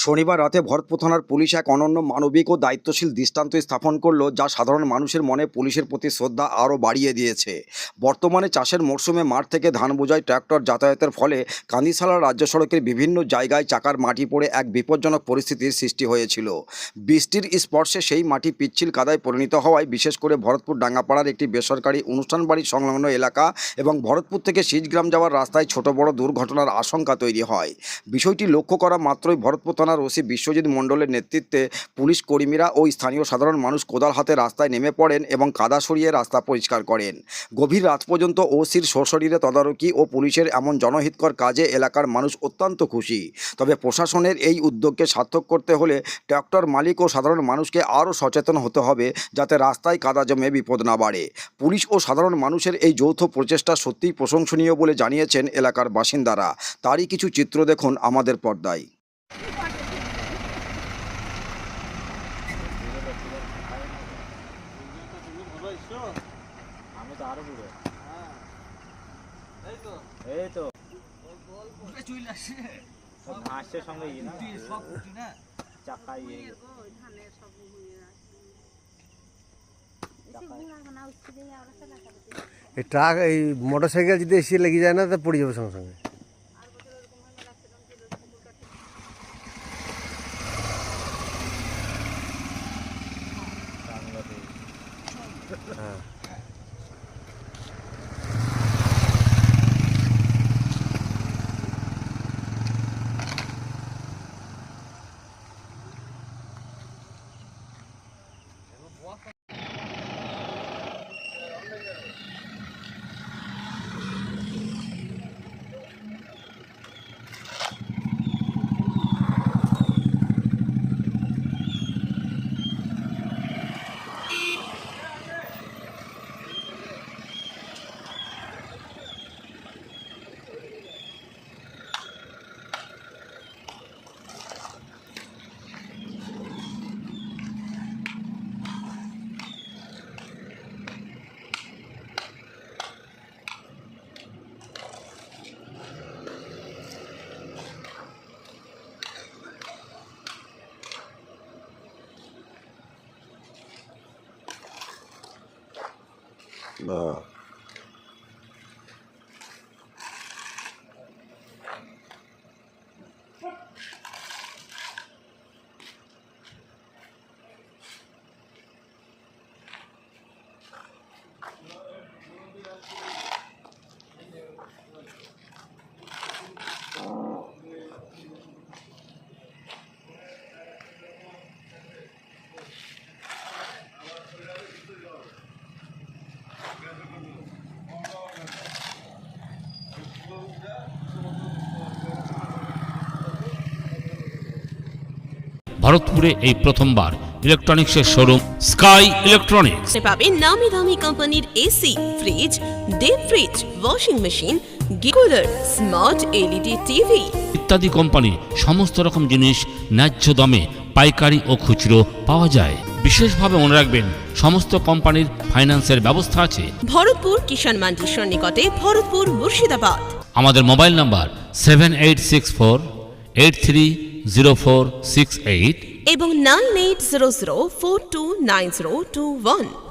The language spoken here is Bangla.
শনিবার রাতে ভরতপুর থানার পুলিশ এক অনন্য মানবিক ও দায়িত্বশীল দৃষ্টান্ত স্থাপন করলো, যা সাধারণ মানুষের মনে পুলিশের প্রতি শ্রদ্ধা আরও বাড়িয়ে দিয়েছে। বর্তমানে চাষের মরশুমে মাঠ থেকে ধান বোঝাই ট্র্যাক্টর যাতায়াতের ফলে কান্দিশালা রাজ্য সড়কের বিভিন্ন জায়গায় চাকার মাটি পড়ে এক বিপজ্জনক পরিস্থিতির সৃষ্টি হয়েছিল। বৃষ্টির স্পর্শে সেই মাটি পিচ্ছিল কাদায় পরিণত হওয়ায় বিশেষ করে ভরতপুর ডাঙ্গাপাড়ার একটি বেসরকারি অনুষ্ঠান বাড়ি সংলগ্ন এলাকা এবং ভরতপুর থেকে সিজগ্রাম যাওয়ার রাস্তায় ছোট বড় দুর্ঘটনার আশঙ্কা তৈরি হয়। বিষয়টি লক্ষ্য করা মাত্রই ভরতপুর থানার ওসি বিশ্বজিৎ মণ্ডলের নেতৃত্বে পুলিশ কর্মীরা ও স্থানীয় সাধারণ মানুষ কোদাল হাতে রাস্তায় নেমে পড়েন এবং কাদা সরিয়ে রাস্তা পরিষ্কার করেন। গভীর রাত পর্যন্ত ওসির সশরীরে তদারকি ও পুলিশের এমন জনহিতকর কাজে এলাকার মানুষ অত্যন্ত খুশি। তবে প্রশাসনের এই উদ্যোগকে সার্থক করতে হলে ট্র্যাক্টর মালিক ও সাধারণ মানুষকে আরও সচেতন হতে হবে, যাতে রাস্তায় কাদা জমে বিপদ না বাড়ে। পুলিশ ও সাধারণ মানুষের এই যৌথ প্রচেষ্টা সত্যিই প্রশংসনীয় বলে জানিয়েছেন এলাকার বাসিন্দারা। তারই কিছু চিত্র দেখুন আমাদের পর্দায়। আমি তো আরো বুড়ো। এই তো চলে আসছে ঘাসের সঙ্গে সব উঠি না চাকা এই ট্রাক এই মোটর সাইকেল যদি এসে লেগে যায় না তো পড়ে যাবে সঙ্গে সঙ্গে। হ্যাঁ ভরতপুরে এই প্রথমবার ইলেকট্রনিক্সের শোরুম স্কাই ইলেকট্রনিক্স পাবেন নামি দামি কোম্পানির AC, fridge, deep fridge, washing machine, cooler, smart LED TV ইত্যাদি কোম্পানি সমস্ত রকম জিনিস ন্যায্য দামে পাইকারি ও খুচরো পাওয়া যায়। বিশেষভাবে মনে রাখবেন, সমস্ত কোম্পানির ফাইন্যান্সের ব্যবস্থা আছে। ভরতপুর কিষাণ মান্ডির সন্নিকটে, ভরতপুর, মুর্শিদাবাদ। আমাদের মোবাইল নাম্বার 7864830468 এবং 9800429021।